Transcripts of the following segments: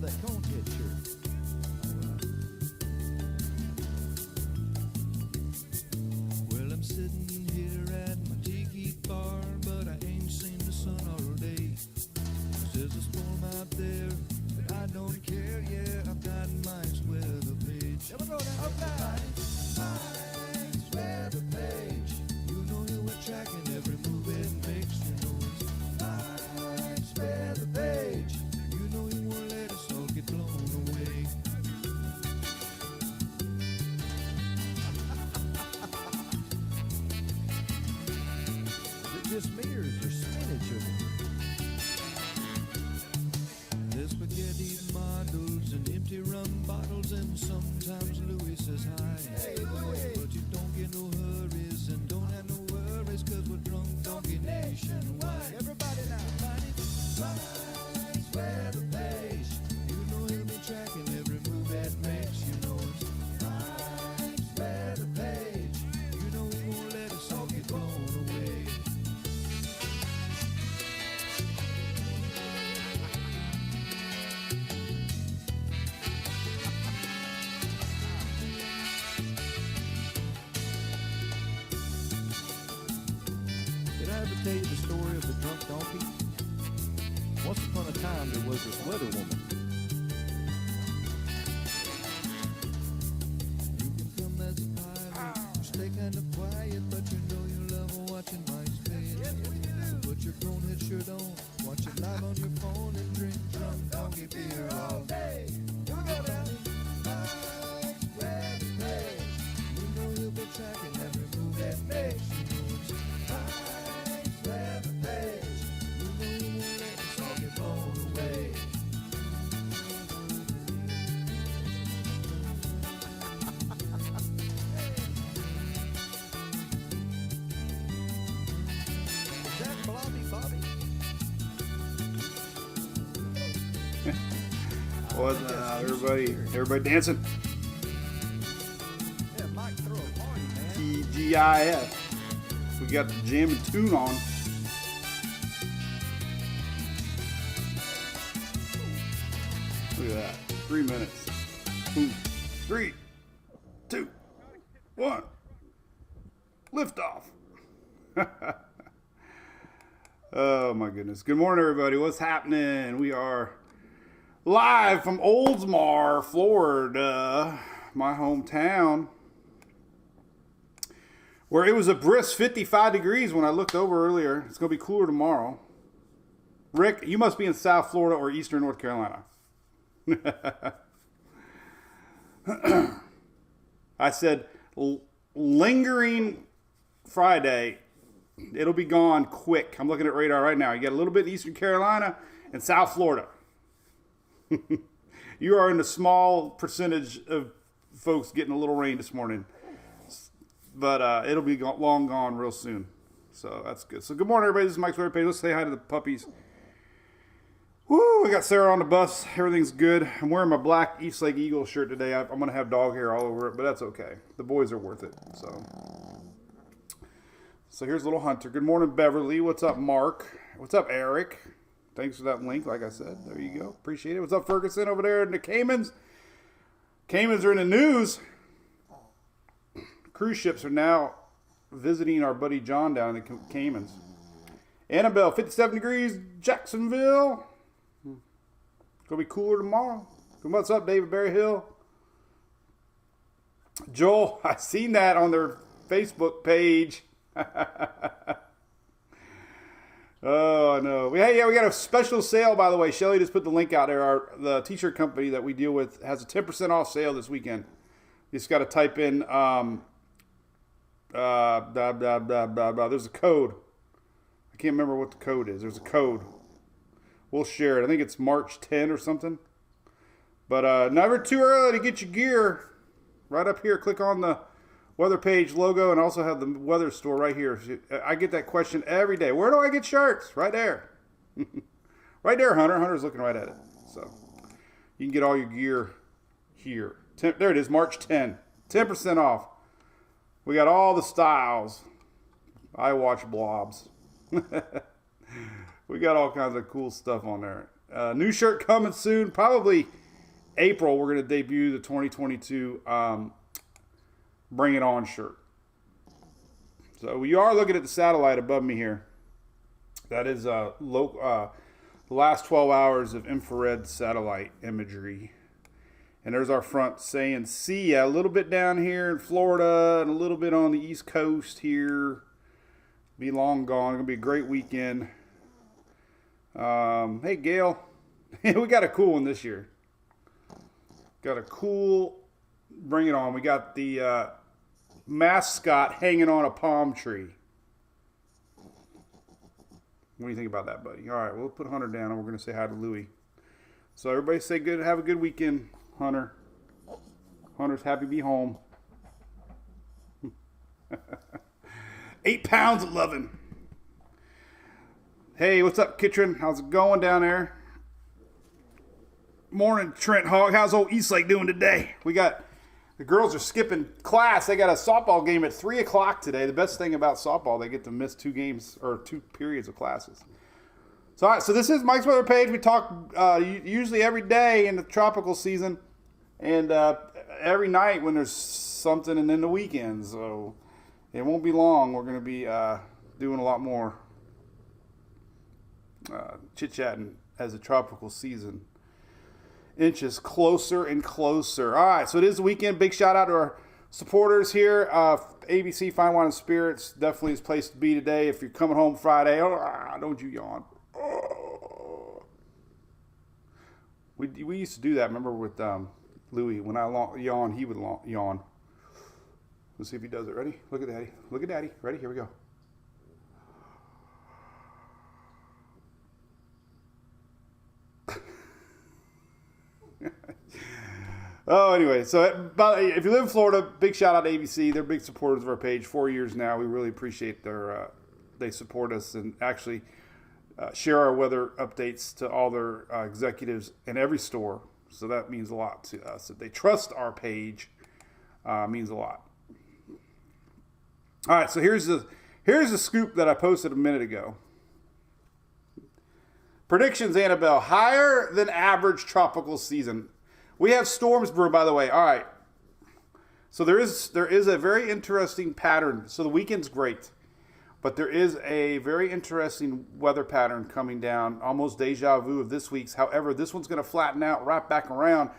that Conehead shirt. Well, I'm sitting here at my tiki bar, but I ain't seen the sun all day. There's a storm out there, but I don't care. Yeah, I've got Mike's weather page. Never go down. Okay. Mike's weather page. You know you were tracking every move it makes. You know it's Mike's weather page. You know you won't let us all get blown away. Is it just me or is there spinach over here? There's spaghetti models and empty rum bottles, and sometimes Louis says hi. Hey, Louis. But you don't get no hurries and don't have no worries, cause we're drunk donkey nationwide. Everybody now. Mike's weather page. You know he'll be tracking every move that makes. You know it's Mike's weather page. You know he won't let us all get blown away. Did I ever tell you the story of the drunk donkey? Once upon a time, there was this weather woman. You can come as a pilot, you stay kind of quiet, but you know you love watching Mike's page. Yes, we do. Put your Conehead shirt on, watch it live on your phone, and drink drunk donkey beer all day. Here we go now. Mike's weather page. You know he'll be tracking every move that makes. You know it's Mike's weather page. You know he won't let us all get blown away. Is that Blobby Bobby? What's everybody dancing? Yeah, Mike, throw a party, man. TGIF. We got the jam and tune on. Look at that. 3 minutes. Boom. 3, 2, 1. Lift off. Oh my goodness. Good morning, everybody. What's happening? We are live from Oldsmar, Florida, my hometown, where it was a brisk 55 degrees when I looked over earlier. It's going to be cooler tomorrow. Rick, you must be in South Florida or Eastern North Carolina. I said lingering Friday. It'll be gone quick. I'm looking at radar right now. You got a little bit in Eastern Carolina and South Florida. You are in a small percentage of folks getting a little rain this morning. But it'll be long gone real soon. So that's good. So good morning, everybody. This is Mike's Weather Page. Let's say hi to the puppies. Woo! I got Sarah on the bus. Everything's good. I'm wearing my black East Lake Eagle shirt today. I'm going to have dog hair all over it, but that's okay. The boys are worth it. So here's little Hunter. Good morning, Beverly. What's up, Mark? What's up, Eric? Thanks for that link, like I said. There you go. Appreciate it. What's up, Ferguson, over there in the Caymans? Caymans are in the news. Cruise ships are now visiting our buddy John down in the Caymans. Annabelle, 57 degrees, Jacksonville. It's going to be cooler tomorrow. What's up, David Berryhill? Joel, I seen that on their Facebook page. Oh, I know. We got a special sale, by the way. Shelly just put the link out there. The t-shirt company that we deal with has a 10% off sale this weekend. You just got to type in blah, blah, blah, blah, blah. There's a code. I can't remember what the code is. There's a code. We'll share it. I think it's March 10 or something. But never too early to get your gear. Right up here, click on the Weather Page logo, and also have the weather store right here. I get that question every day. Where do I get shirts? Right there. Right there, Hunter. Hunter's looking right at it. So you can get all your gear here. There it is, March 10. 10% off. We got all the styles. I watch blobs. We got all kinds of cool stuff on there. New shirt coming soon. Probably April, we're going to debut the 2022 Bring It On shirt. So you are looking at the satellite above me here. That is the last 12 hours of infrared satellite imagery. And there's our front saying, see ya, a little bit down here in Florida and a little bit on the East Coast here. Be long gone. It's going to be a great weekend. Hey, Gail. We got a cool one this year. Got a cool Bring It On. We got the mascot hanging on a palm tree. What do you think about that, buddy? All right, we'll put Hunter down, and we're going to say hi to Louie. So everybody say good. Have a good weekend, Hunter. Hunter's happy to be home. 8 pounds of loving. Hey, what's up, Kitron? How's it going down there? Morning, Trent Hogg. How's old Eastlake doing today? The girls are skipping class. They got a softball game at 3 o'clock today. The best thing about softball, they get to miss 2 games or 2 periods of classes. So, all right, so this is Mike's Weather Page. We talk usually every day in the tropical season and every night when there's something, and then the weekends. So it won't be long. We're going to be doing a lot more chit-chatting as the tropical season inches closer and closer. All right, so it is the weekend. Big shout out to our supporters here. ABC Fine Wine and Spirits definitely is a place to be today. If you're coming home Friday, don't you yawn. We used to do that. Remember with Louie, when I yawn, he would yawn. Let's see if he does it. Ready? Look at Daddy. Look at Daddy. Ready? Here we go. Oh, anyway, so if you live in Florida, big shout out to ABC. They're big supporters of our page. 4 years now. We really appreciate they support us and actually share our weather updates to all their executives in every store. So that means a lot to us. If they trust our page, means a lot. All right, so here's the scoop that I posted a minute ago. Predictions, Annabelle. Higher than average tropical season. We have storms brewing, by the way. All right. So there is a very interesting pattern. So the weekend's great, but there is a very interesting weather pattern coming down, almost deja vu of this week's. However, this one's going to flatten out, wrap back around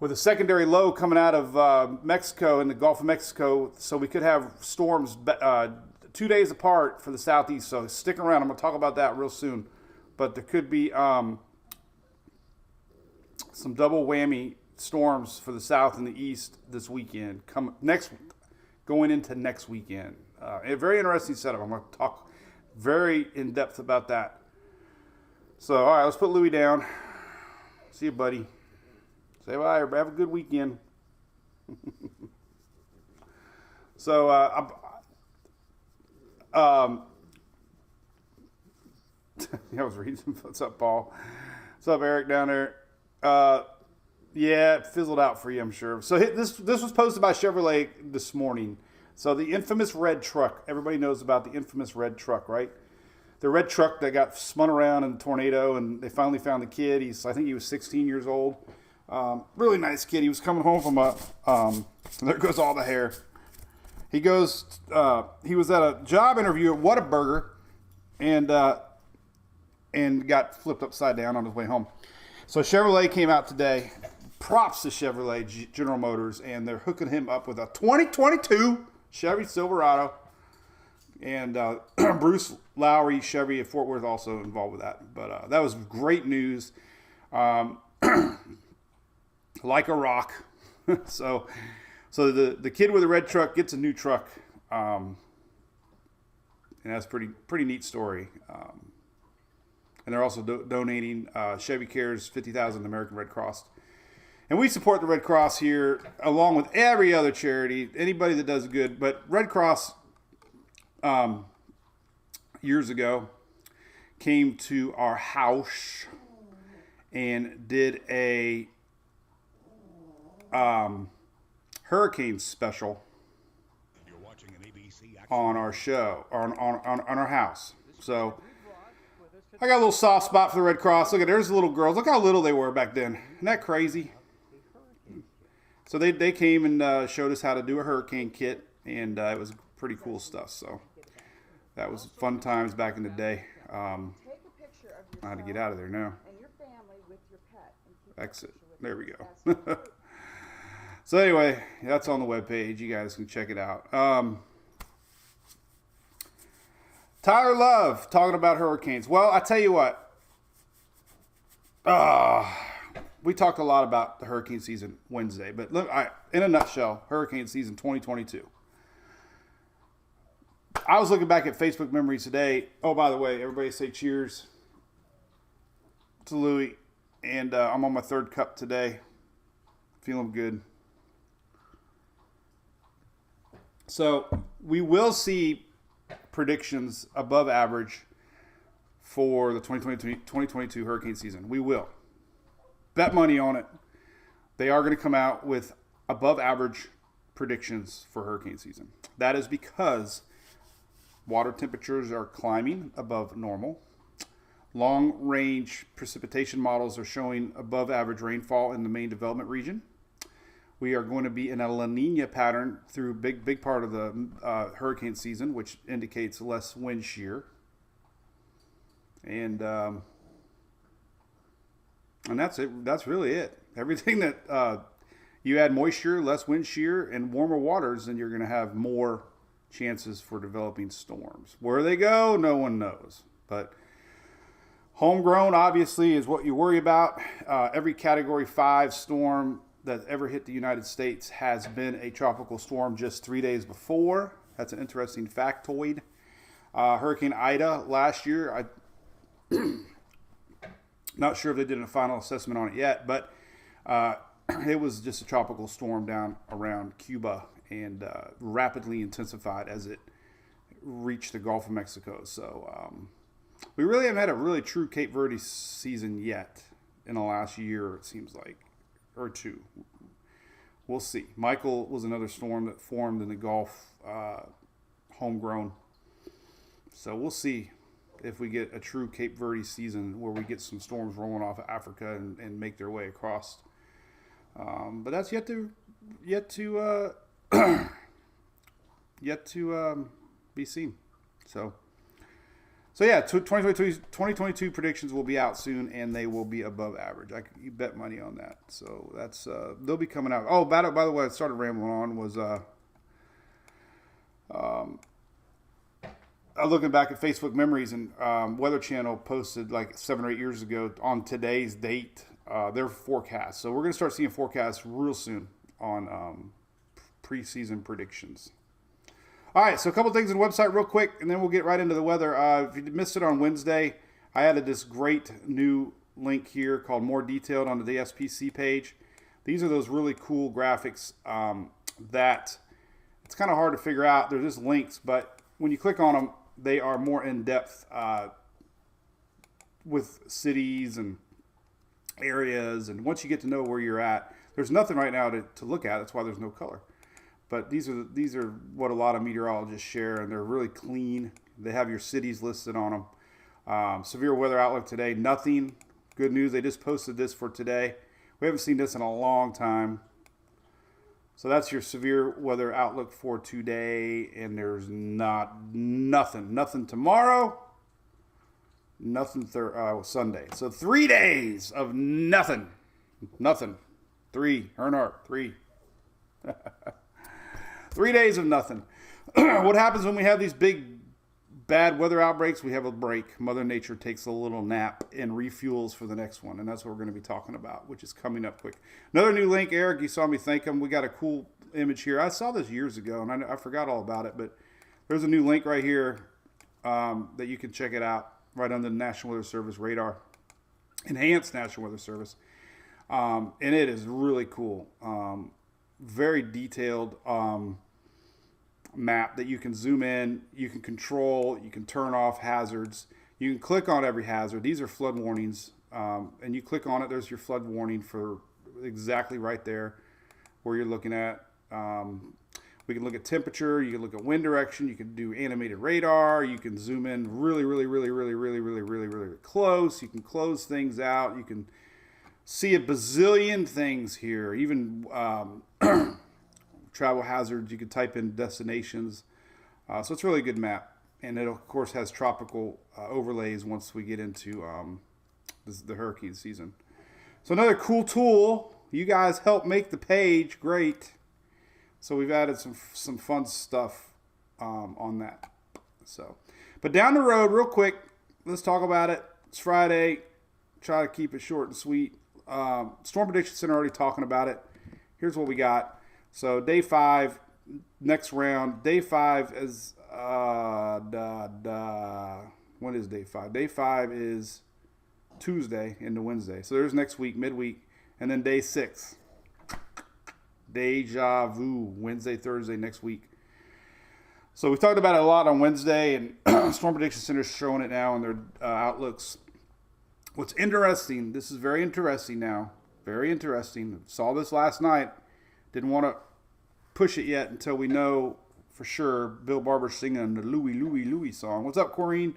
with a secondary low coming out of Mexico in the Gulf of Mexico. So we could have storms 2 days apart for the southeast. So stick around. I'm going to talk about that real soon. But there could be some double whammy storms for the south and the east this weekend. Going into next weekend. A very interesting setup. I'm going to talk very in depth about that. So, all right, let's put Louie down. See you, buddy. Say bye. Have a good weekend. So, I was reading. What's up, Paul? What's up, Eric, down there? Yeah, it fizzled out for you, I'm sure. So this was posted by Chevrolet this morning. So the infamous red truck. Everybody knows about the infamous red truck, right? The red truck that got spun around in a tornado, and they finally found the kid. I think he was 16 years old. Really nice kid. He was coming home from there goes all the hair. He was at a job interview at Whataburger, and got flipped upside down on his way home. So Chevrolet came out today. Props to Chevrolet General Motors, and they're hooking him up with a 2022 Chevy Silverado. And Bruce Lowry, Chevy at Fort Worth, also involved with that. But that was great news. Like a rock. So the kid with the red truck gets a new truck. And that's pretty neat story. And they're also donating Chevy Cares $50,000 to the American Red Cross. And we support the Red Cross here along with every other charity, anybody that does good. But Red Cross, years ago, came to our house and did a hurricane special on our show, on our house. So I got a little soft spot for the Red Cross. Look at there's the little girls. Look how little they were back then. Isn't that crazy? So they came and showed us how to do a hurricane kit, and it was pretty cool stuff. So that was fun times back in the day. I had to get out of there now. Exit. There we go. So anyway, that's on the webpage. You guys can check it out. Tyler Love talking about hurricanes. Well, I tell you what. We talked a lot about the hurricane season Wednesday, but look, in a nutshell, hurricane season 2022. I was looking back at Facebook memories today. Oh, by the way, everybody say cheers to Louis. And I'm on my third cup today. Feeling good. So we will see predictions above average for the 2022 hurricane season. We will. Bet money on it. They are going to come out with above average predictions for hurricane season. That is because water temperatures are climbing above normal. Long-range precipitation models are showing above average rainfall in the main development region. We are going to be in a La Nina pattern through big part of the hurricane season, which indicates less wind shear. And that's it. That's really it. Everything that you add moisture, less wind shear, and warmer waters, then you're going to have more chances for developing storms. Where they go, no one knows. But homegrown, obviously, is what you worry about. Every Category 5 storm that ever hit the United States has been a tropical storm just 3 days before. That's an interesting factoid. Hurricane Ida last year, I'm not sure if they did a final assessment on it yet, but it was just a tropical storm down around Cuba and rapidly intensified as it reached the Gulf of Mexico. So we really haven't had a really true Cape Verde season yet in the last year, it seems like, or two. We'll see. Michael was another storm that formed in the Gulf, homegrown. So we'll see if we get a true Cape Verde season where we get some storms rolling off of Africa and make their way across. But that's yet to be seen. So yeah, 2022 predictions will be out soon, and they will be above average. You bet money on that. So that's they'll be coming out. Oh, by the way, I started rambling on was looking back at Facebook memories, and Weather Channel posted like 7 or 8 years ago on today's date their forecast. So we're going to start seeing forecasts real soon on preseason predictions. All right, so a couple things on the website real quick, and then we'll get right into the weather. If you missed it on Wednesday, I added this great new link here called More Detailed on the SPC page. These are those really cool graphics that it's kind of hard to figure out. They're just links, but when you click on them, they are more in-depth with cities and areas. And once you get to know where you're at, there's nothing right now to look at. That's why there's no color. But these are what a lot of meteorologists share, and they're really clean. They have your cities listed on them. Severe weather outlook today, nothing. Good news, they just posted this for today. We haven't seen this in a long time. So that's your severe weather outlook for today, and there's nothing tomorrow, nothing Sunday. So 3 days of nothing. 3, Earnhardt, 3. 3 days of nothing. What happens when we have these big bad weather outbreaks? We have a break. Mother Nature takes a little nap and refuels for the next one. And that's what we're going to be talking about, which is coming up quick. Another new link, Eric, you saw me thank him. We got a cool image here. I saw this years ago, and I forgot all about it. But there's a new link right here that you can check it out right under the National Weather Service radar. Enhanced National Weather Service. And it is really cool. Very detailed map that you can zoom in, you can control, you can turn off hazards, you can click on every hazard. These are flood warnings, and you click on it, there's your flood warning for exactly right there where you're looking at. We can look at temperature. You can look at wind direction. You can do animated radar. You can zoom in really close. You can close things out. You can see a bazillion things here. Even travel hazards. You can type in destinations. So it's a really good map. And it, of course, has tropical overlays once we get into the hurricane season. So another cool tool. You guys helped make the page. Great. So we've added some fun stuff on that. So, but down the road, real quick, let's talk about it. It's Friday. Try to keep it short and sweet. Storm Prediction Center already talking about it. Here's what we got. So day 5, next round. Day 5 is when is day 5? Day 5 is Tuesday into Wednesday. So there's next week, midweek, and then day 6. Deja vu, Wednesday, Thursday, next week. So we talked about it a lot on Wednesday, and Storm Prediction Center is showing it now in their outlooks. What's interesting, this is very interesting now, very interesting. Saw this last night. Didn't want to push it yet until we know for sure. Bill Barber's singing the Louie, Louie, Louie song. What's up, Corrine?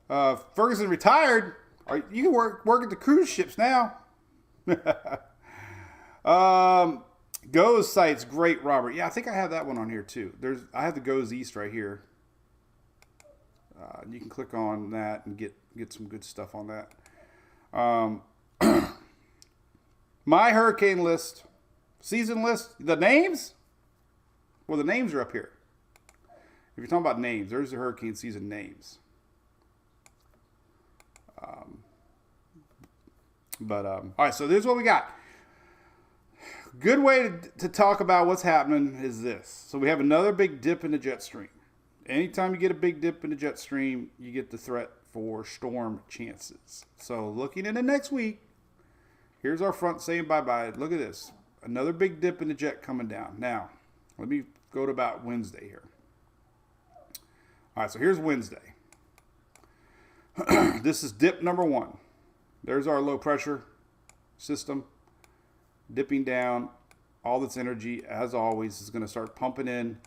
Ferguson retired. You can work at the cruise ships now. Goes site's great, Robert. Yeah, I think I have that one on here too. I have the Goes East right here. You can click on that and get some good stuff on that. My hurricane list, season list, the names? Well, the names are up here. If you're talking about names, there's the hurricane season names. All right, so this is what we got. Good way to talk about what's happening is this. So we have another big dip in the jet stream. Anytime you get a big dip in the jet stream, you get the threat for storm chances. So looking into next week, here's our front saying bye-bye. Look at this. Another big dip in the jet coming down. Now, let me go to about Wednesday here. All right, so here's Wednesday. This is dip number 1. There's our low pressure system. Dipping down, all this energy, as always, is going to start pumping in.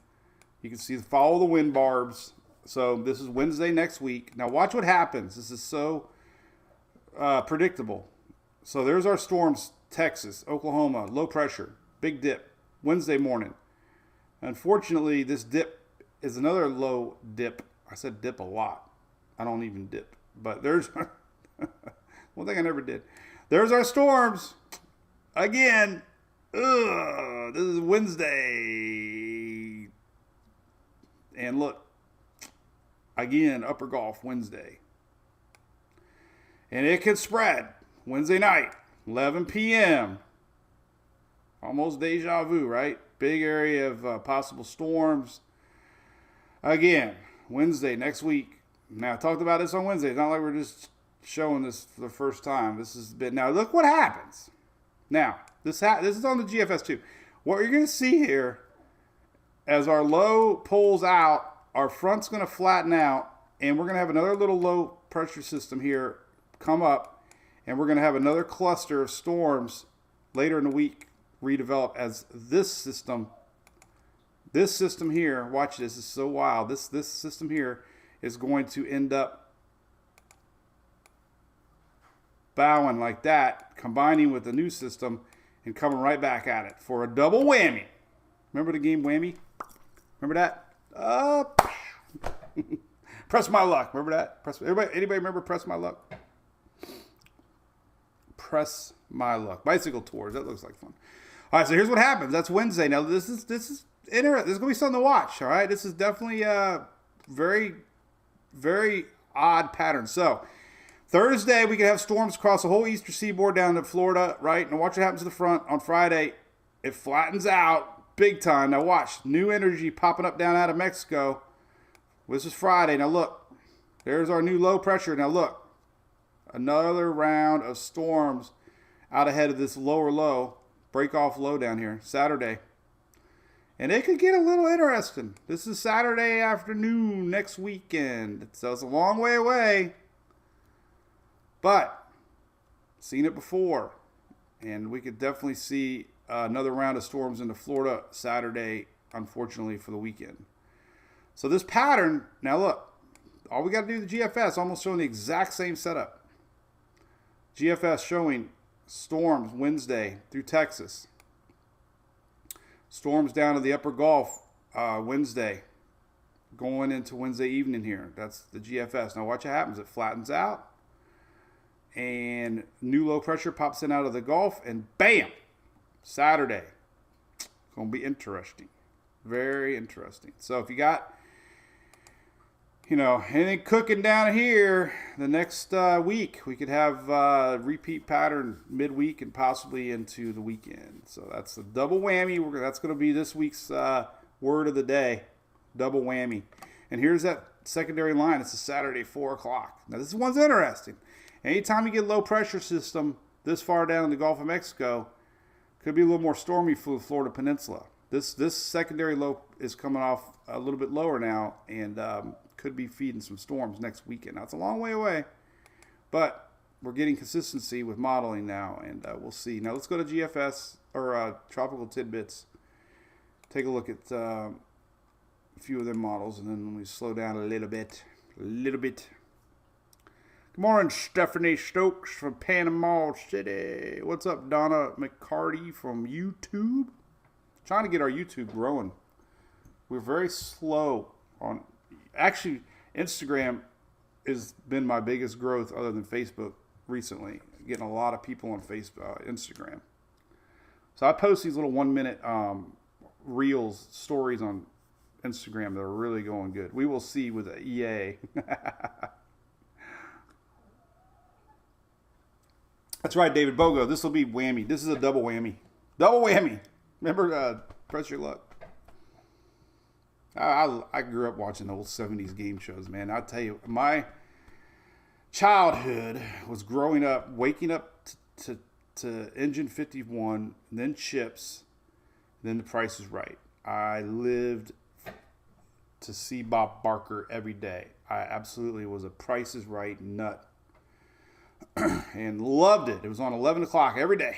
You can see, follow the wind barbs. So this is Wednesday next week. Now watch what happens. This is so predictable. So there's our storms, Texas, Oklahoma, low pressure, big dip, Wednesday morning. Unfortunately, this dip is another low dip. I said dip a lot. I don't even dip. But there's one thing I never did. There's our storms. Again, this is Wednesday. And look, again, Upper Gulf Wednesday. And it can spread Wednesday night, 11 p.m. Almost deja vu, right? Big area of possible storms. Again, Wednesday next week. Now, I talked about this on Wednesday. It's not like we're just showing this for the first time. This has been, now look what happens. Now, this is on the GFS too. What you're going to see here, as our low pulls out, our front's going to flatten out, and we're going to have another little low pressure system here come up, and we're going to have another cluster of storms later in the week redevelop as this system here, watch this, is so wild. This system here is going to end up bowing like that, combining with the new system and coming right back at it for a double whammy. Remember the game Whammy? Remember that? Press My Luck. Remember that? Anybody remember Press My Luck? Press My Luck. Bicycle tours. That looks like fun. All right, so here's what happens. That's Wednesday. Now this is interesting. This is gonna be something to watch. All right, this is definitely a very, very odd pattern. So Thursday, we could have storms across the whole eastern seaboard down to Florida, right? Now watch what happens to the front. On Friday, it flattens out big time. Now watch, new energy popping up down out of Mexico. This is Friday. Now look, there's our new low pressure. Now look, another round of storms out ahead of this lower low, break off low down here, Saturday. And it could get a little interesting. This is Saturday afternoon next weekend. So it's a long way away. But, seen it before. And we could definitely see another round of storms into Florida Saturday unfortunately, for the weekend. So this pattern, now look, all we got to do with the GFS, almost showing the exact same setup. GFS showing storms Wednesday through Texas. Storms down to the upper Gulf Wednesday, going into Wednesday evening here. That's the GFS. Now watch what happens. It flattens out, and new low pressure pops in out of the Gulf, and bam, Saturday. It's going to be interesting. Very interesting. So if you got, anything cooking down here the next week, we could have repeat pattern midweek and possibly into the weekend. So that's a double whammy. That's going to be this week's word of the day. Double whammy. And here's that secondary line. It's a Saturday, 4 o'clock. Now this one's interesting. Anytime you get low pressure system this far down in the Gulf of Mexico, could be a little more stormy for the Florida Peninsula. This secondary low is coming off a little bit lower now, and could be feeding some storms next weekend. Now, it's a long way away, but we're getting consistency with modeling now, and we'll see. Now, let's go to GFS, or Tropical Tidbits. Take a look at a few of them models, and then we slow down a little bit. Good morning, Stephanie Stokes from Panama City. What's up, Donna McCarty from YouTube? Trying to get our YouTube growing. We're very slow on. Actually, Instagram has been my biggest growth other than Facebook recently. Getting a lot of people on Instagram. So I post these little 1-minute reels, stories on Instagram that are really going good. We will see with the EA. That's right, David Bogo. This will be whammy. This is a double whammy. Double whammy. Remember, Press Your Luck. I grew up watching old 70s game shows, man. I'll tell you, my childhood was growing up, waking up to Engine 51, then Chips, then The Price is Right. I lived to see Bob Barker every day. I absolutely was a Price is Right nut. And loved it. It was on 11 o'clock every day.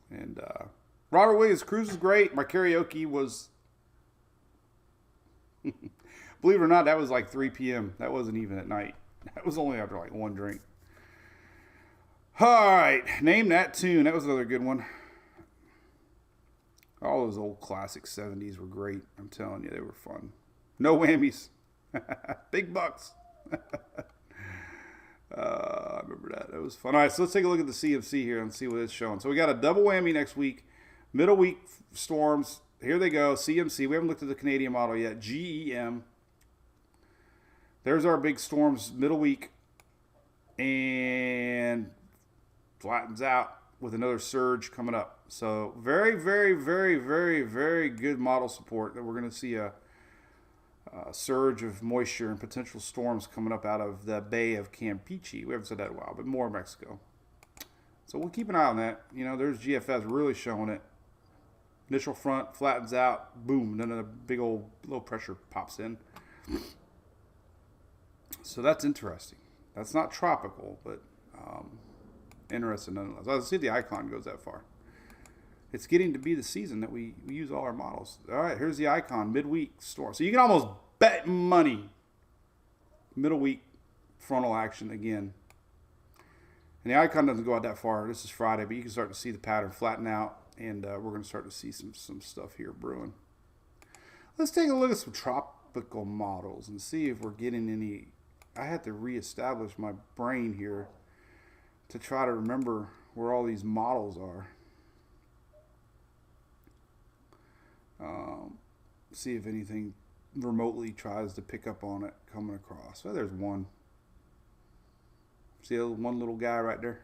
And Robert Williams' Cruise was great. My karaoke was, believe it or not, that was like 3 p.m. That wasn't even at night. That was only after like one drink. All right, Name That Tune. That was another good one. All those old classic 70s were great. I'm telling you, they were fun. No whammies. Big bucks. I remember that. That was fun. All right, so let's take a look at the CMC here and see what it's showing. So we got a double whammy next week. Middle week storms. Here they go. CMC. We haven't looked at the Canadian model yet. GEM. There's our big storms middle week. And flattens out with another surge coming up. So very, very, very, very, very good model support that we're going to see a surge of moisture and potential storms coming up out of the Bay of Campeche. We haven't said that in a while, but more Mexico. So we'll keep an eye on that. There's GFS really showing it. Initial front flattens out, boom, then a big old low pressure pops in. So that's interesting. That's not tropical, but interesting nonetheless. I see the icon goes that far. It's getting to be the season that we use all our models. All right, here's the icon, midweek storm. So you can almost bet money middle week frontal action again. And the icon doesn't go out that far. This is Friday, but you can start to see the pattern flatten out, and we're going to start to see some stuff here brewing. Let's take a look at some tropical models and see if we're getting any. I had to reestablish my brain here to try to remember where all these models are. See if anything remotely tries to pick up on it coming across. Well, there's one. See that one little guy right there?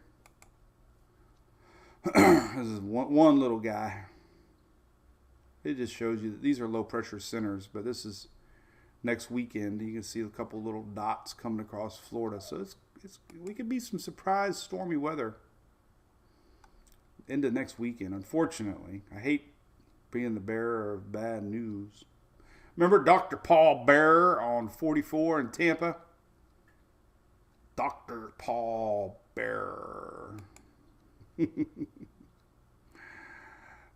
This is one little guy. It just shows you that these are low pressure centers, but this is next weekend. You can see a couple little dots coming across Florida. So we could be some surprise stormy weather into next weekend. Unfortunately, I hate being the bearer of bad news. Remember Dr. Paul Bearer on 44 in Tampa? Dr. Paul Bearer.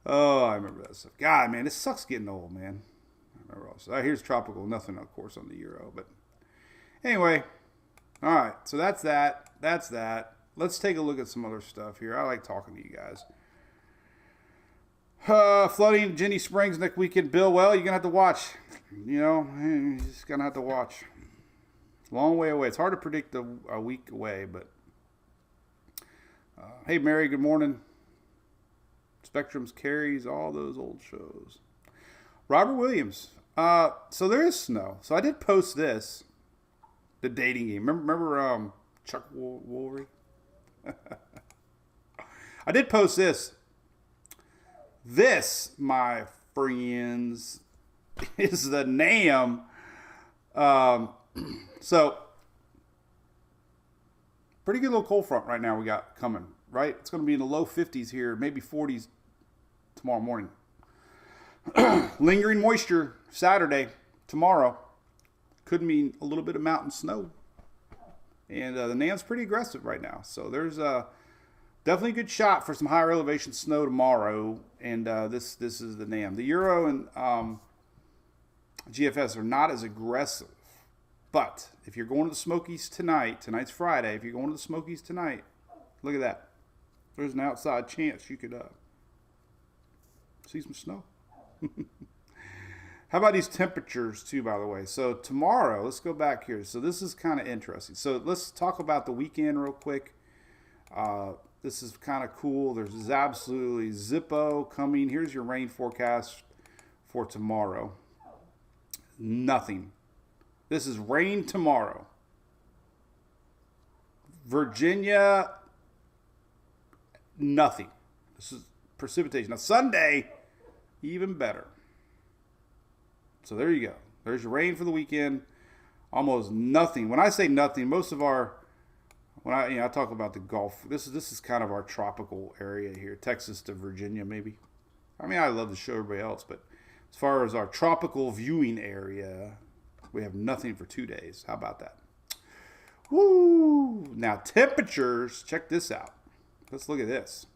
Oh, I remember that stuff. God, man, it sucks getting old, man. I remember all this. Here's tropical. Nothing, of course, on the Euro. But anyway, all right. So that's that. That's that. Let's take a look at some other stuff here. I like talking to you guys. Flooding at Jenny Springs next weekend. Bill, well, you're going to have to watch. You know, you're just going to have to watch. Long way away. It's hard to predict a week away, but hey, Mary, good morning. Spectrum's carries all those old shows. Robert Williams. So there is snow. So I did post this, the dating game. Remember Chuck Woolery? I did post this. This, my friends, is the NAM. So, pretty good little cold front right now we got coming, right? It's going to be in the low 50s here, maybe 40s tomorrow morning. Lingering moisture Saturday, tomorrow. Could mean a little bit of mountain snow. And the NAM's pretty aggressive right now. So there's definitely a good shot for some higher elevation snow tomorrow. And this is the NAM. The Euro and GFS are not as aggressive. But if you're going to the Smokies tonight, tonight's Friday, if you're going to the Smokies tonight, look at that. There's an outside chance you could see some snow. How about these temperatures too, by the way? So tomorrow, let's go back here. So this is kind of interesting. So let's talk about the weekend real quick. This is kind of cool. There's absolutely Zippo coming. Here's your rain forecast for tomorrow. Nothing. This is rain tomorrow. Virginia, nothing. This is precipitation. Now Sunday, even better. So there you go. There's your rain for the weekend. Almost nothing. When I say nothing, most of our, when I talk about the Gulf, this is kind of our tropical area here, Texas to Virginia maybe. I mean, I love to show everybody else, but as far as our tropical viewing area, we have nothing for 2 days. How about that? Woo! Now temperatures, check this out. Let's look at this.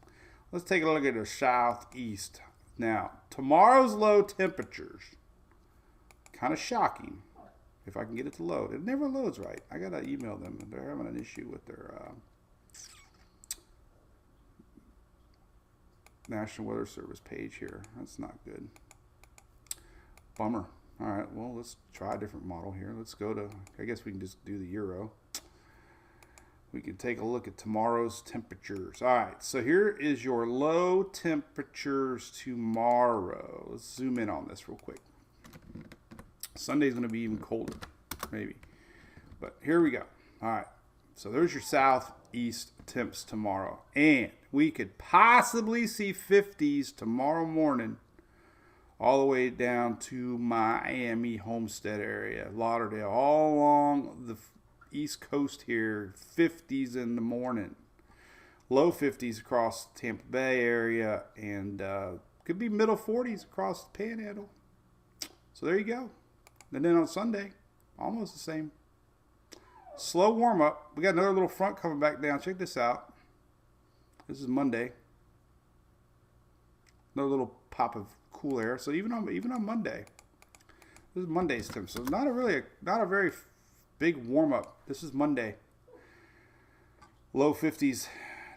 Let's take a look at the southeast. Now, tomorrow's low temperatures. Kind of shocking. If I can get it to load. It never loads right. I got to email them. They're having an issue with their National Weather Service page here. That's not good. Bummer. All right, well, let's try a different model here. Let's go to, I guess we can just do the Euro. We can take a look at tomorrow's temperatures. All right, so here is your low temperatures tomorrow. Let's zoom in on this real quick. Sunday's going to be even colder, maybe. But here we go. All right, so there's your southeast temps tomorrow. And we could possibly see 50s tomorrow morning, all the way down to Miami, Homestead area, Lauderdale, all along the East Coast here, 50s in the morning. Low 50s across the Tampa Bay area, and could be middle 40s across the Panhandle. So there you go. And then on Sunday, almost the same. Slow warm-up. We got another little front coming back down. Check this out. This is Monday. Another little pop of cool air. So even on Monday, this is Monday's temp. So it's not a very big warm up. This is Monday. Low 50s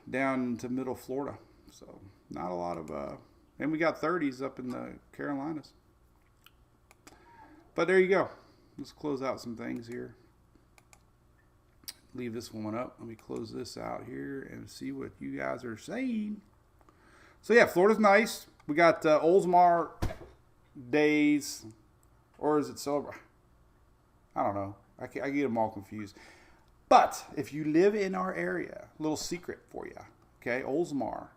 down to middle Florida. So not a lot of and we got 30s up in the Carolinas. But there you go. Let's close out some things here. Leave this one up. Let me close this out here and see what you guys are saying. So yeah, Florida's nice. We got Oldsmar days, or is it Silver? I don't know. I get them all confused. But if you live in our area, little secret for you, okay? Oldsmar,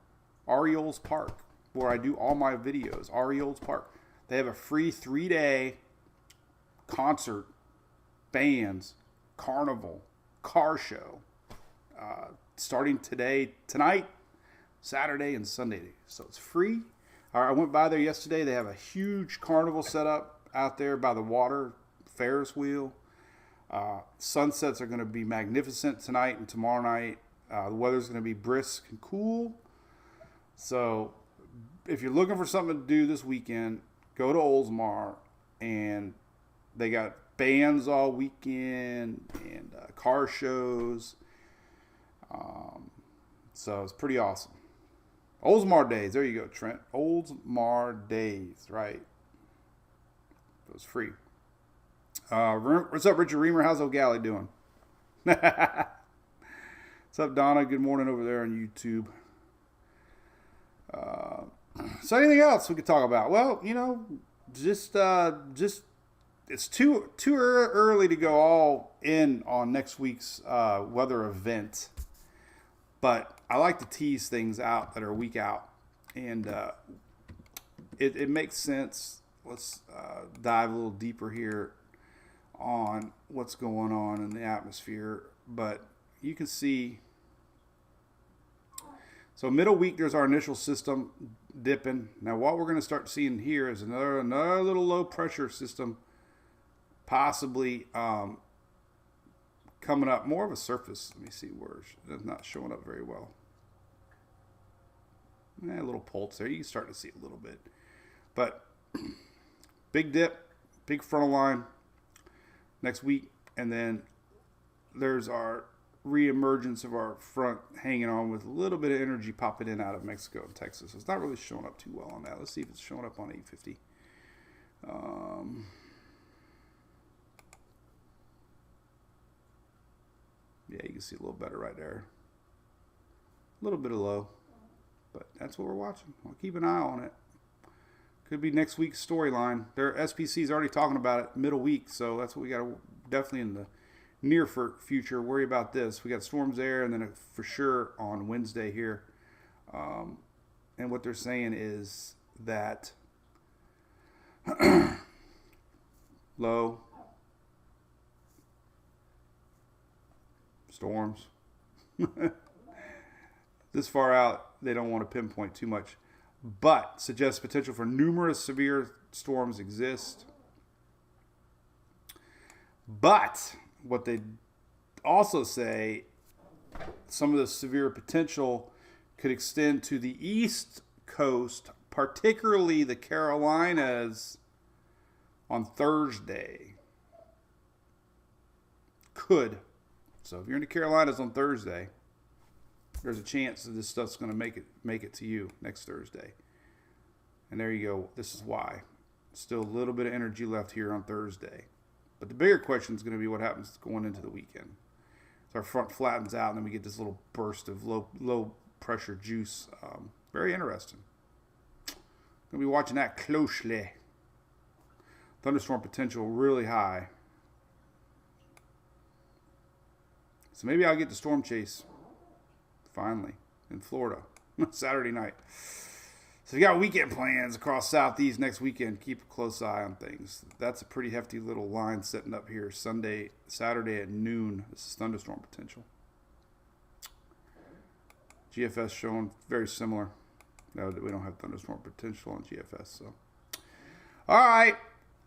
Orioles Park, where I do all my videos, Orioles Park. They have a free 3-day concert, bands, carnival, car show, starting tonight, Saturday, and Sunday. So it's free. I went by there yesterday. They have a huge carnival set up out there by the water, Ferris wheel. Sunsets are going to be magnificent tonight and tomorrow night. The weather's going to be brisk and cool. So if you're looking for something to do this weekend, go to Oldsmar, and they got bands all weekend and car shows. So it's pretty awesome. Oldsmar Days. There you go, Trent. Oldsmar Days, right? It was free. What's up, Richard Reamer? How's O'Galley doing? What's up, Donna? Good morning over there on YouTube. So anything else we could talk about? Well, just it's too early to go all in on next week's weather event, but I like to tease things out that are a week out, and it makes sense. Let's dive a little deeper here on what's going on in the atmosphere, but you can see. So middle week, there's our initial system dipping. Now what we're going to start seeing here is another little low pressure system, possibly coming up, more of a surface. Let me see where it's not showing up very well. A little pulse there. You can start to see a little bit, but big dip, big frontal line next week, and then there's our re-emergence of our front hanging on with a little bit of energy popping in out of Mexico and Texas. It's not really showing up too well on that. Let's see if it's showing up on 850. Yeah, you can see a little better right there. A little bit of low, but that's what we're watching. I'll keep an eye on it. Could be next week's storyline. Their SPC is already talking about it middle week, so that's what we got to definitely in the near future worry about this. We got storms there, and then for sure on Wednesday here. And what they're saying is that low storms. This far out, they don't want to pinpoint too much, but suggests potential for numerous severe storms exist. But what they also say, some of the severe potential could extend to the East Coast, particularly the Carolinas, on Thursday. Could. So if you're in the Carolinas on Thursday, there's a chance that this stuff's going to make it to you next Thursday. And there you go. This is why. Still a little bit of energy left here on Thursday. But the bigger question is going to be what happens going into the weekend. So our front flattens out, and then we get this little burst of low pressure juice. Very interesting. Going to be watching that closely. Thunderstorm potential really high. So maybe I'll get the storm chase finally in Florida Saturday night. So if you got weekend plans across Southeast next weekend, keep a close eye on things. That's a pretty hefty little line setting up here Saturday at noon. This is thunderstorm potential. GFS showing very similar. No, we don't have thunderstorm potential on GFS. So, all right.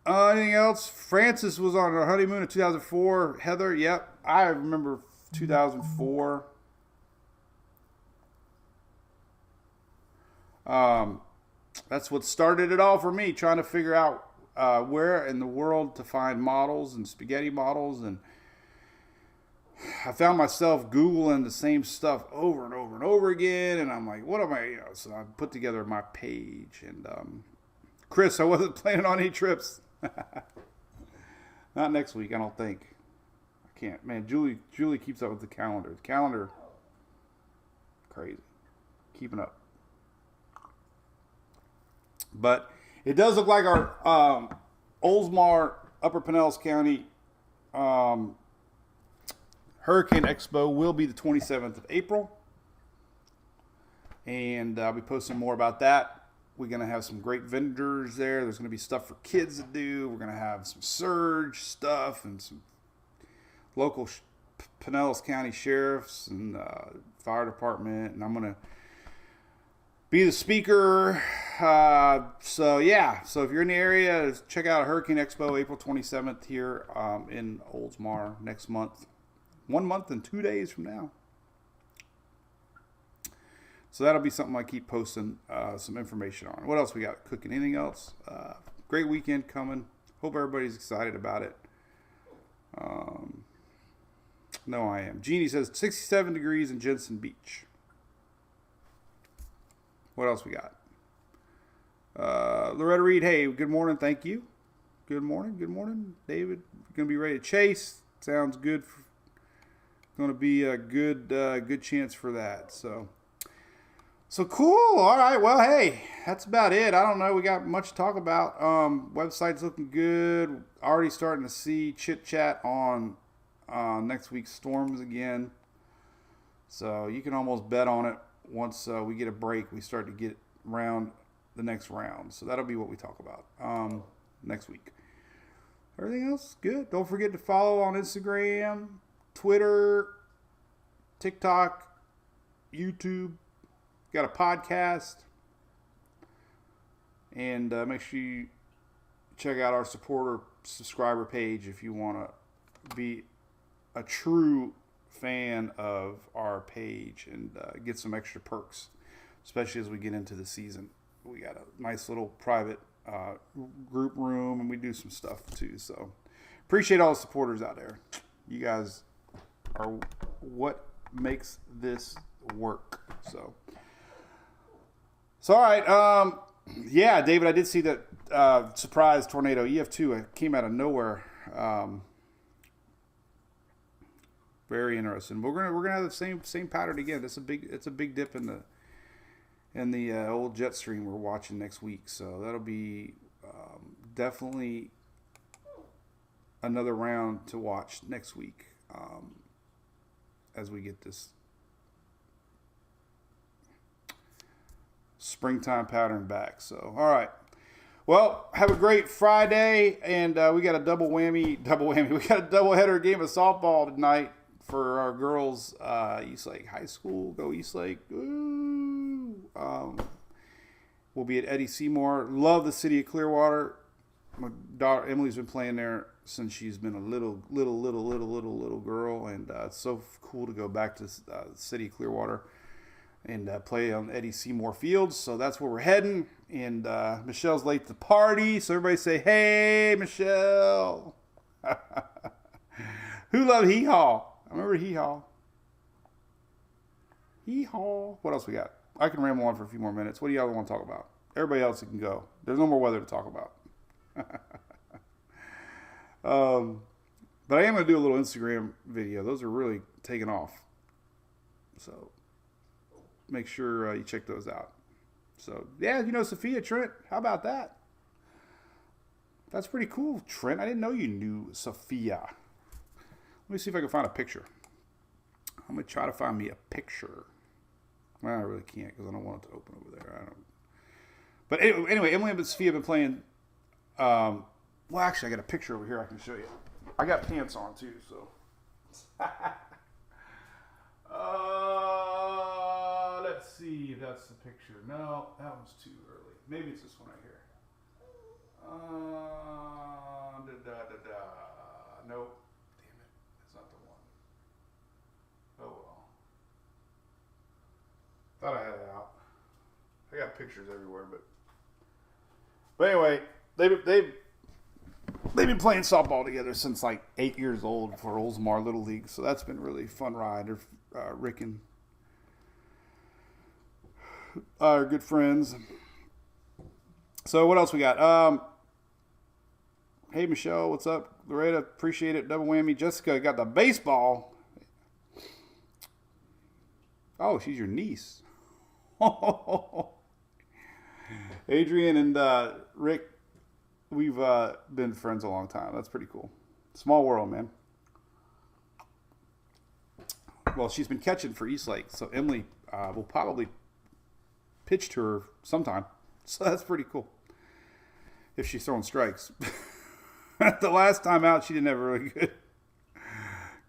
Anything else? Francis was on her honeymoon in 2004. Heather, yep. I remember 2004. That's what started it all for me, trying to figure out where in the world to find models and spaghetti models, and I found myself Googling the same stuff over and over and over again, and I'm like, what am I, so I put together my page, and Chris, I wasn't planning on any trips. Not next week, I don't think. I can't, man. Julie keeps up with the calendar. The calendar, crazy, keeping up. But it does look like our Oldsmar, Upper Pinellas County Hurricane Expo will be the 27th of April. And I'll be posting more about that. We're going to have some great vendors there. There's going to be stuff for kids to do. We're going to have some surge stuff and some local Pinellas County sheriffs and fire department. And I'm going to be the speaker. So if you're in the area, check out Hurricane Expo April 27th here in Oldsmar next month. 1 month and 2 days from now. So that'll be something I keep posting some information on. What else we got cooking? Anything else? Great weekend coming. Hope everybody's excited about it. No, I am. Jeannie says 67 degrees in Jensen Beach. What else we got? Loretta Reed, hey, good morning. Thank you. Good morning. Good morning, David. Going to be ready to chase. Sounds good. Going to be a good chance for that. So cool. All right. Well, hey, that's about it. I don't know. We got much to talk about. Website's looking good. Already starting to see chit chat on next week's storms again. So you can almost bet on it. Once we get a break, we start to get around the next round. So that'll be what we talk about next week. Everything else good. Don't forget to follow on Instagram, Twitter, TikTok, YouTube. Got a podcast. And make sure you check out our subscriber page if you want to be a true fan of our page and get some extra perks, especially as we get into the season. We got a nice little private group room, and we do some stuff too. So appreciate all the supporters out there. You guys are what makes this work. So all right. Yeah, David, I did see that surprise tornado EF2. It came out of nowhere. Very interesting. We're gonna have the same pattern again. It's a big dip in the old jet stream we're watching next week. So that'll be definitely another round to watch next week as we get this springtime pattern back. So all right. Well, have a great Friday, and we got a double whammy. We got a doubleheader game of softball tonight for our girls. Eastlake High School, go Eastlake! Ooh. We'll be at Eddie Seymour. Love the city of Clearwater. My daughter Emily's been playing there since she's been a little girl, and it's so cool to go back to the city of Clearwater and play on Eddie Seymour Fields. So that's where we're heading. And Michelle's late to the party, so everybody say, "Hey, Michelle!" Who loved Hee Haw? I remember Hee Haw. Hee Haw. What else we got? I can ramble on for a few more minutes. What do y'all want to talk about? Everybody else can go. There's no more weather to talk about. But I am going to do a little Instagram video. Those are really taking off. So make sure you check those out. So, yeah, Sophia Trent. How about that? That's pretty cool, Trent. I didn't know you knew Sophia. Let me see if I can find a picture. I'm going to try to find me a picture. Well, I really can't because I don't want it to open over there. But anyway, Emily and Sophia have been playing. Well, actually, I got a picture over here I can show you. I got pants on, too, so. Let's see if that's the picture. No, that one's too early. Maybe it's this one right here. Nope. Damn it. That's not the one. Oh, well. Thought I had it out. I got pictures everywhere, but anyway, they've been playing softball together since like 8 years old for Oldsmar Little League, so that's been really fun ride. Rick and are good friends. So what else we got? Hey Michelle, what's up? Loretta, appreciate it. Double whammy. Jessica got the baseball. Oh, she's your niece. Adrian and Rick, we've been friends a long time. That's pretty cool. Small world, man. Well, she's been catching for Eastlake, so Emily will probably pitch to her sometime. So that's pretty cool. If she's throwing strikes. The last time out, she didn't have a really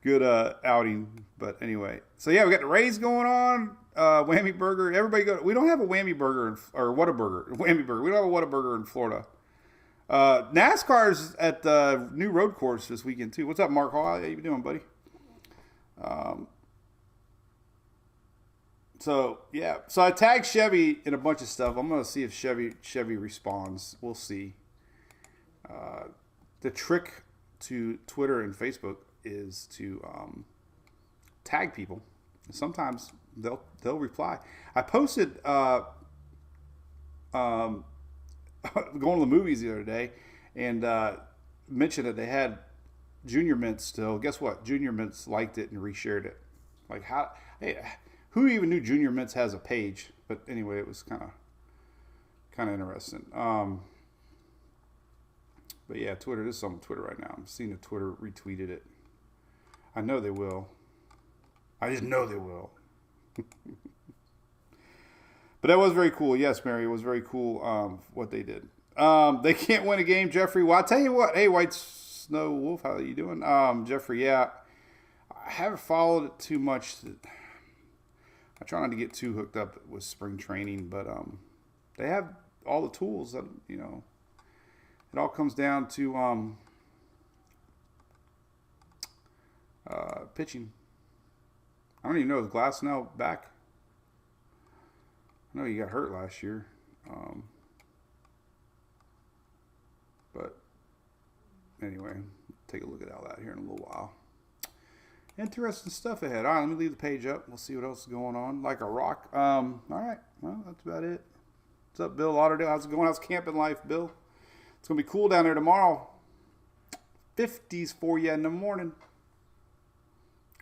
good outing. But anyway. So yeah, we got the Rays going on. Whammy Burger. Everybody go. We don't have a Whammy Burger or Whataburger. Whammy Burger. We don't have a Whataburger in Florida. NASCAR's at the new road course this weekend too. What's up, Mark Hall? How you doing, buddy? So yeah, so I tagged Chevy in a bunch of stuff. I'm gonna see if Chevy responds. We'll see. The trick to Twitter and Facebook is to tag people. Sometimes they'll reply. I posted going to the movies the other day and mentioned that they had Junior Mints still. Guess what? Junior Mints liked it and reshared it. Like how? Hey, who even knew Junior Mints has a page? But anyway, it was kind of interesting. But yeah, Twitter. This is on Twitter right now. I'm seeing that Twitter retweeted it. I know they will. I just know they will. But that was very cool. Yes, Mary, it was very cool what they did. They can't win a game, Jeffrey. Well, I'll tell you what. Hey, White Snow Wolf, how are you doing? Jeffrey, yeah. I haven't followed it too much. I try not to get too hooked up with spring training, but they have all the tools that, you know, it all comes down to pitching. I don't even know, is Glass now back? I know he got hurt last year. But anyway, take a look at all that here in a little while. Interesting stuff ahead. All right, let me leave the page up. We'll see what else is going on. Like a rock. All right, well, that's about it. What's up, Bill Lauderdale? How's it going? How's camping life, Bill? It's going to be cool down there tomorrow. 50s for you in the morning.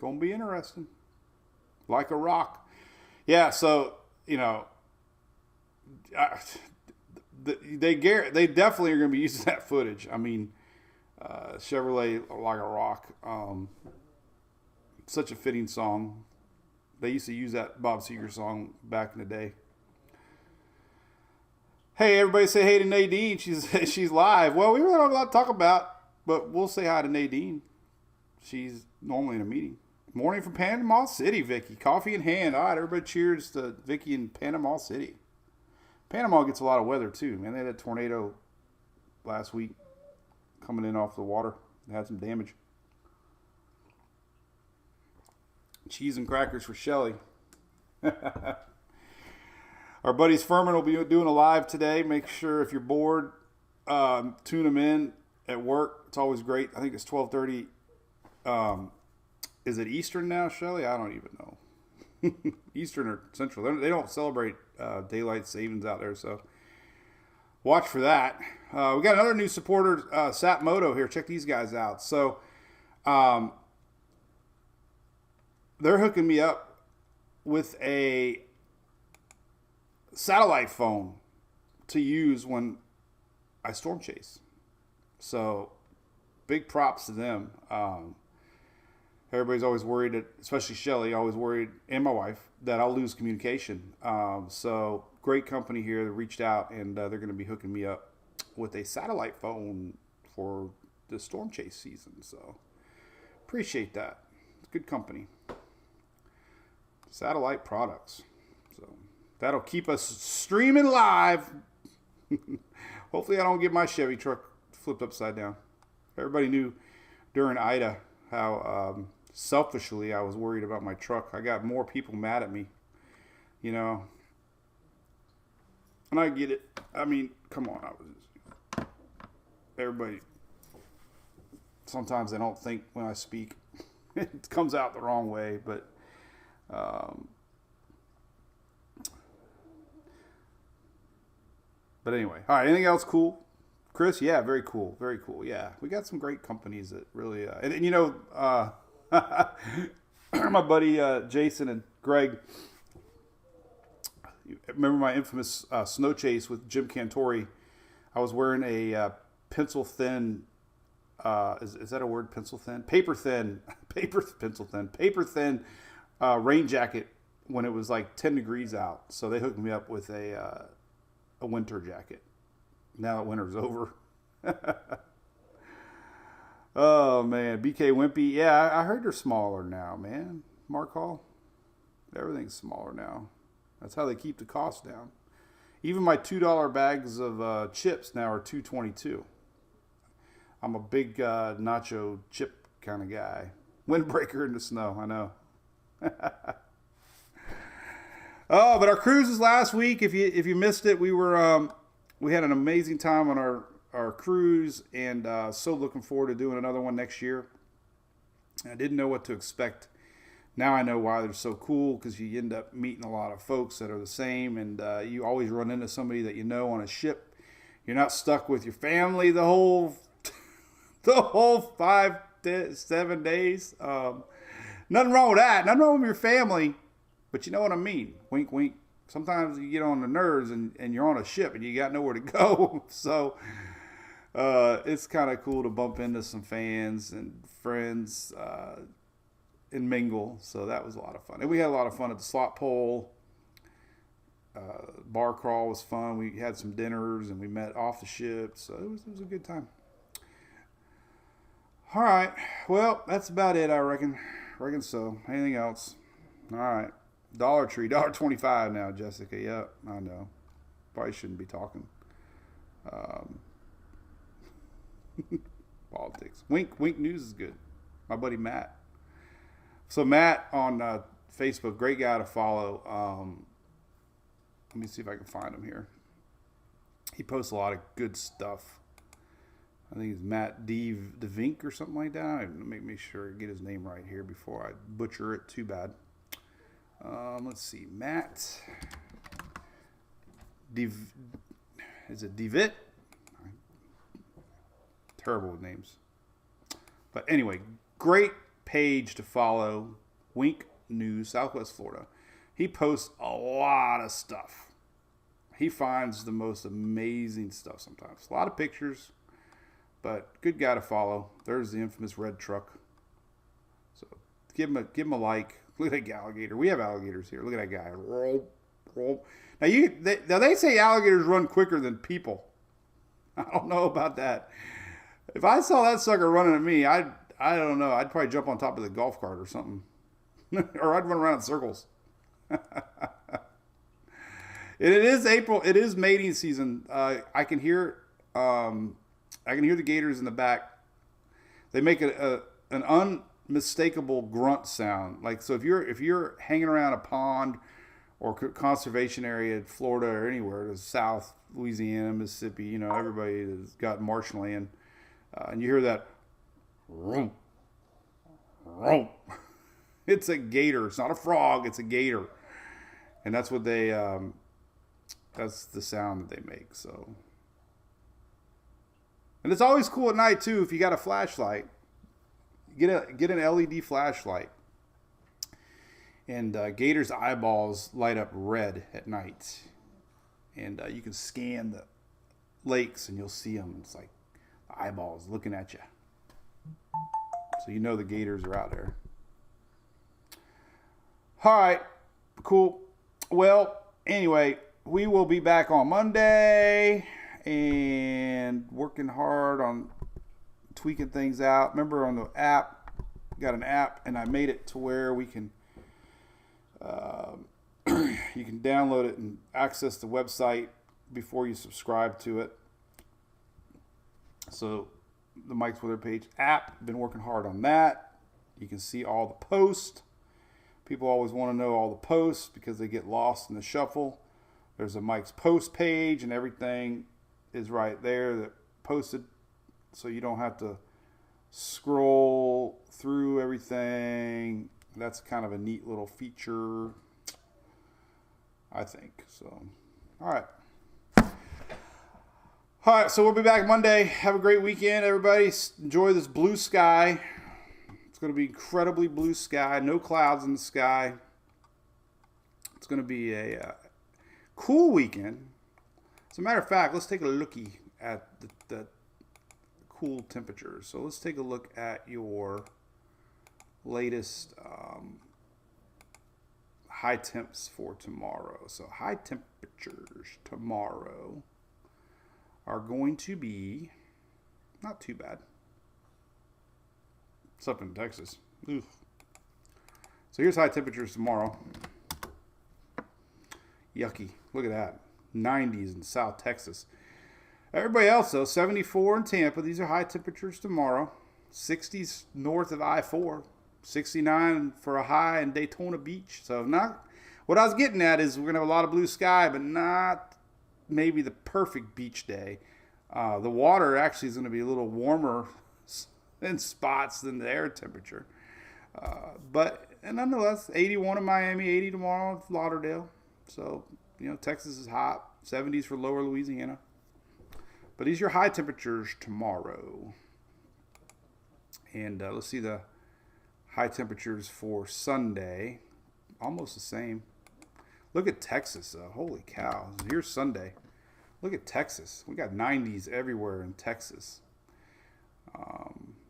Going to be interesting. Like a rock. Yeah, so, you know, they definitely are going to be using that footage. I mean, Chevrolet Like a Rock. Such a fitting song. They used to use that Bob Seger song back in the day. Hey, everybody say hey to Nadine. She's live. Well, we really don't have a lot to talk about, but we'll say hi to Nadine. She's normally in a meeting. Morning from Panama City, Vicky. Coffee in hand. All right, everybody cheers to Vicky in Panama City. Panama gets a lot of weather, too, man. They had a tornado last week coming in off the water. They had some damage. Cheese and crackers for Shelly. Our buddies Furman will be doing a live today. Make sure if you're bored, tune them in at work. It's always great. I think it's 12:30. Is it Eastern now, Shelly? I don't even know. Eastern or Central. They don't celebrate daylight savings out there, so watch for that. We got another new supporter, Sat Moto here. Check these guys out. So they're hooking me up with a satellite phone to use when I storm chase. So big props to them. Everybody's always worried, that, especially Shelly, always worried, and my wife, that I'll lose communication. So great company here that reached out, and they're going to be hooking me up with a satellite phone for the storm chase season. So appreciate that. It's good company. Satellite products. So that'll keep us streaming live. Hopefully I don't get my Chevy truck flipped upside down. Everybody knew during Ida how selfishly I was worried about my truck. I got more people mad at me, you know. And I get it. I mean, come on. Everybody, sometimes they don't think when I speak. It comes out the wrong way, but anyway. All right, anything else cool? Chris, yeah, very cool. Very cool. Yeah, we got some great companies that really, and you know, my buddy Jason and Greg, remember my infamous snow chase with Jim Cantori? I was wearing a pencil thin, is that a word, pencil thin? Paper thin rain jacket when it was like 10 degrees out. So they hooked me up with a winter jacket. Now that winter's over. Oh, man. BK Wimpy. Yeah, I heard they're smaller now, man. Mark Hall. Everything's smaller now. That's how they keep the cost down. Even my $2 bags of chips now are $2.22. I'm a big nacho chip kind of guy. Windbreaker in the snow, I know. Oh, but our cruises last week. If you missed it, we had an amazing time on our cruise, and so looking forward to doing another one next year. I didn't know what to expect. Now I know why they're so cool, because you end up meeting a lot of folks that are the same, and you always run into somebody that you know on a ship. You're not stuck with your family the whole 7 days. Nothing wrong with that. Nothing wrong with your family, but you know what I mean. Wink, wink. Sometimes you get on the nerves and you're on a ship and you got nowhere to go. So it's kind of cool to bump into some fans and friends and mingle. So that was a lot of fun. And we had a lot of fun at the slot pole. Bar crawl was fun. We had some dinners and we met off the ship. So it was a good time. All right. Well, that's about it, I reckon. So. Anything else? All right. Dollar Tree, $1.25 now, Jessica. Yep, I know. Probably shouldn't be talking. Politics. Wink News is good. My buddy Matt. So Matt on Facebook, great guy to follow. Let me see if I can find him here. He posts a lot of good stuff. I think it's Matt DeVink or something like that. Make sure I get his name right here before I butcher it too bad. Let's see. Matt. Is it Devitt? Terrible with names. But anyway, great page to follow. Wink News, Southwest Florida. He posts a lot of stuff. He finds the most amazing stuff sometimes. A lot of pictures, but good guy to follow. There's the infamous red truck. So give him a like. Look at that alligator. We have alligators here. Look at that guy. Roll. Now they say alligators run quicker than people. I don't know about that. If I saw that sucker running at me, I don't know. I'd probably jump on top of the golf cart or something, or I'd run around in circles. It is April. It is mating season. I can hear the gators in the back. They make an unmistakable grunt sound. Like, so if you're hanging around a pond or conservation area in Florida or anywhere, to South Louisiana, Mississippi, everybody has got marshland, and you hear that, room, it's a gator. It's not a frog. It's a gator, and that's what they. That's the sound that they make. So, and it's always cool at night too if you got a flashlight. Get an LED flashlight, and gators' eyeballs light up red at night, and you can scan the lakes and you'll see them. It's like the eyeballs looking at you, so you know the gators are out there. All right, cool. Well, anyway, we will be back on Monday and working hard on tweaking things out. Remember, on the app, got an app, and I made it to where we can you can download it and access the website before you subscribe to it. So the Mike's Weather Page app, been working hard on that. You can see all the posts. People always want to know all the posts because they get lost in the shuffle. There's a Mike's post page, and everything is right there that posted, so you don't have to scroll through everything. That's kind of a neat little feature, I think. So, all right, so we'll be back Monday. Have a great weekend, everybody. Enjoy this blue sky. It's going to be incredibly blue sky. No clouds in the sky. It's going to be a cool weekend. As a matter of fact, let's take a lookie at the cool temperatures. So let's take a look at your latest high temps for tomorrow. So high temperatures tomorrow are going to be not too bad. It's up in Texas. Oof. So here's high temperatures tomorrow. Yucky. Look at that. 90s in South Texas. Everybody else, though, 74 in Tampa. These are high temperatures tomorrow. 60s north of I-4. 69 for a high in Daytona Beach. So what I was getting at is we're going to have a lot of blue sky, but not maybe the perfect beach day. The water actually is going to be a little warmer in spots than the air temperature. But nonetheless, 81 in Miami, 80 tomorrow in Lauderdale. So, Texas is hot. 70s for lower Louisiana. But these are your high temperatures tomorrow. And let's see the high temperatures for Sunday. Almost the same. Look at Texas. Holy cow. Here's Sunday. Look at Texas. We got 90s everywhere in Texas.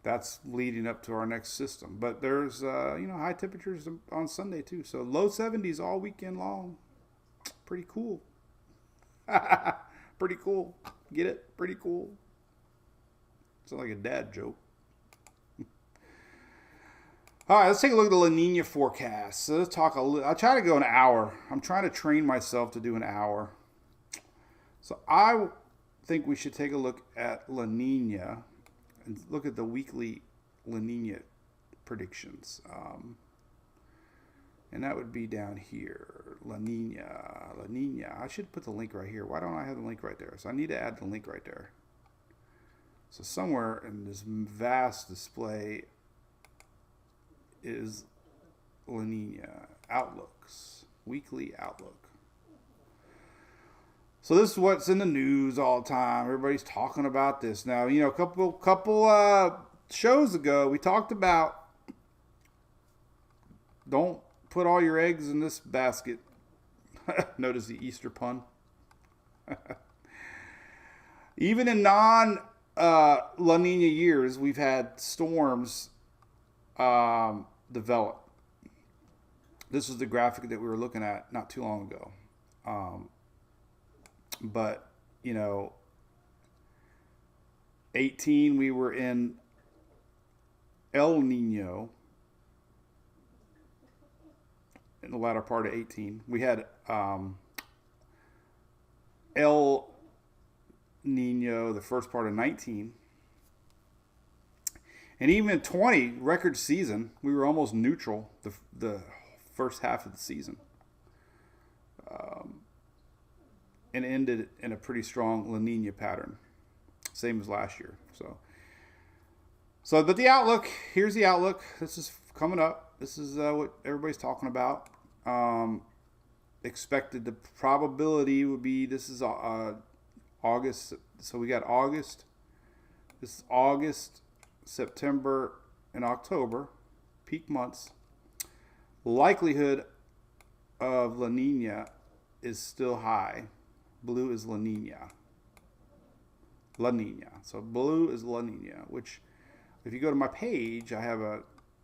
That's leading up to our next system. But there's, high temperatures on Sunday too. So low 70s all weekend long. Pretty cool. Pretty cool. Get it? Pretty cool. Sounds like a dad joke. All right, let's take a look at the La Nina forecast. So let's talk I'll try to go an hour. I'm trying to train myself to do an hour. So I think we should take a look at La Nina and look at the weekly La Nina predictions. And that would be down here. La Nina. I should put the link right here. Why don't I have the link right there? So I need to add the link right there. So somewhere in this vast display is La Nina outlooks, weekly outlook. So this is what's in the news all the time. Everybody's talking about this now. A couple shows ago we talked about don't put all your eggs in this basket. Notice the Easter pun. Even in non La Nina years, we've had storms develop. This is the graphic that we were looking at not too long ago. But 18 we were in El Nino. In the latter part of 18, we had El Nino the first part of 19. And even in 20, record season, we were almost neutral the first half of the season. And ended in a pretty strong La Nina pattern. Same as last year. But the outlook, here's the outlook. This is coming up. This is what everybody's talking about. Expected the probability would be, this is August. So we got August. This is August, September, and October, peak months. Likelihood of La Nina is still high. Blue is La Nina. La Nina. So blue is La Nina, which if you go to my page, I have a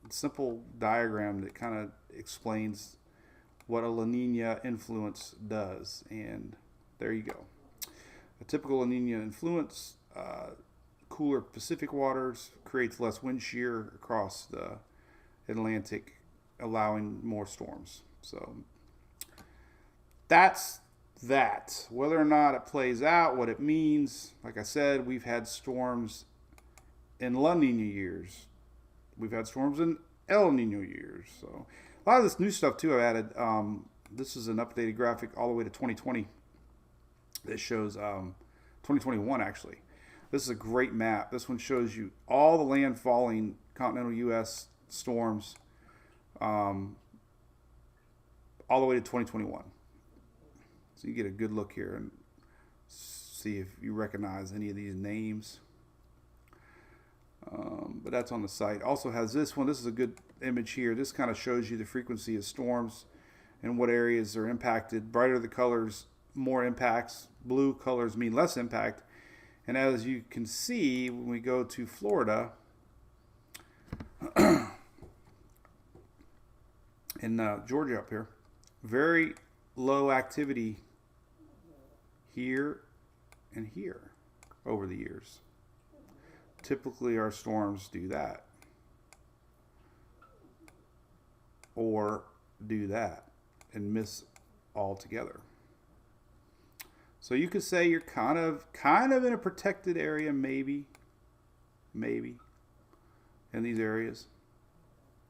simple diagram that kind of explains what a La Nina influence does. And there you go. A typical La Nina influence, cooler Pacific waters, creates less wind shear across the Atlantic, allowing more storms. So that's that. Whether or not it plays out, what it means, like I said, we've had storms in La Nina years. We've had storms in El Nino years. So a lot of this new stuff too I've added. This is an updated graphic all the way to 2020 that shows 2021 actually. This is a great map. This one shows you all the landfalling continental U.S. storms all the way to 2021. So you get a good look here and see if you recognize any of these names. But that's on the site. Also has this one. This is a good image here. This kind of shows you the frequency of storms and what areas are impacted. Brighter the colors, more impacts. Blue colors mean less impact. And as you can see, when we go to Florida, in Georgia up here, very low activity here and here over the years. Typically our storms do that or do that and miss altogether. So you could say you're kind of in a protected area, maybe in these areas,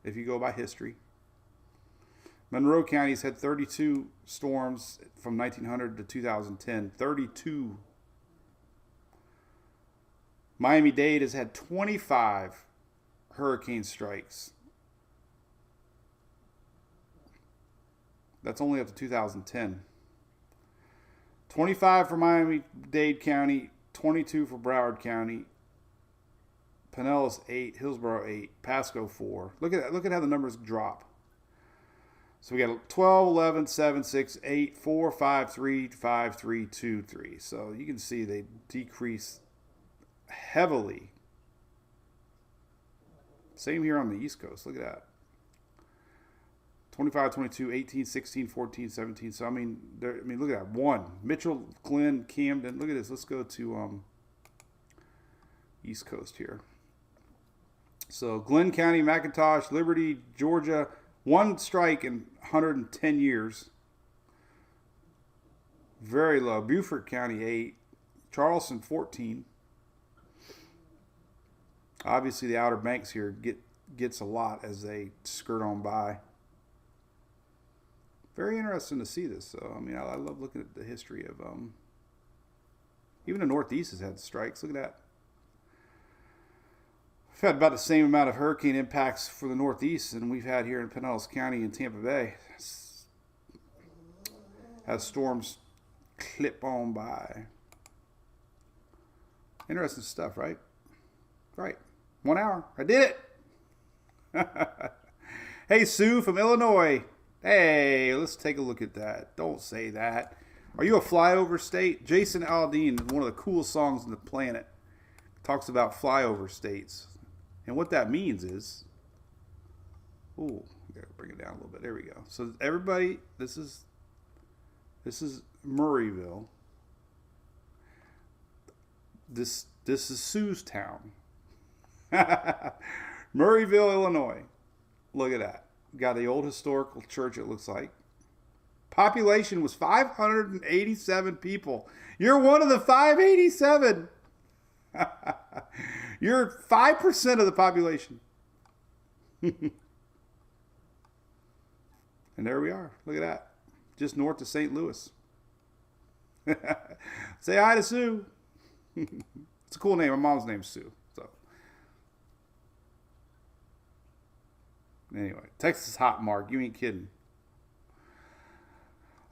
if you go by history. Monroe County's had 32 storms from 1900 to 2010. 32. Miami-Dade has had 25 hurricane strikes. That's only up to 2010. 25 for Miami-Dade County, 22 for Broward County, Pinellas 8, Hillsborough 8, Pasco 4. Look at that. Look at how the numbers drop. So we got 12, 11, 7, 6, 8, 4, 5, 3, 5, 3, 2, 3. So you can see they decrease heavily. Same here on the East Coast. Look at that. 25, 22, 18, 16, 14, 17. So, I mean, look at that. 1. Mitchell, Glenn, Camden. Look at this. Let's go to East Coast here. So, Glenn County, McIntosh, Liberty, Georgia. 1 strike in 110 years. Very low. Beaufort County, 8. Charleston, 14. Obviously, the Outer Banks here gets a lot as they skirt on by. Very interesting to see this. So, I mean, I love looking at the history of even the Northeast has had strikes. Look at that. We've had about the same amount of hurricane impacts for the Northeast than we've had here in Pinellas County and Tampa Bay. As storms clip on by. Interesting stuff, right? Right. 1 hour. I did it. Hey, Sue from Illinois. Hey, let's take a look at that. Don't say that. Are you a flyover state? Jason Aldean, one of the coolest songs on the planet, talks about flyover states. And what that means is, ooh, gotta bring it down a little bit. There we go. So everybody, this is Murrayville. This is Sue's town. Murrayville, Illinois. Look at that. Got the old historical church, it looks like. Population was 587 people. You're one of the 587. You're 5% of the population. And there we are. Look at that. Just north of St. Louis. Say hi to Sue. It's a cool name. My mom's name's Sue. So anyway, Texas hot, Mark. You ain't kidding.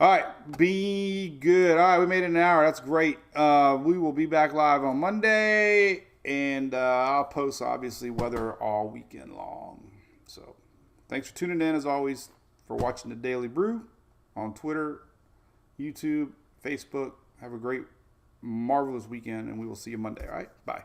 All right, be good. All right, we made it an hour. That's great. We will be back live on Monday, and I'll post, obviously, weather all weekend long. So thanks for tuning in, as always, for watching the Daily Brew on Twitter, YouTube, Facebook. Have a great, marvelous weekend, and we will see you Monday. All right, bye.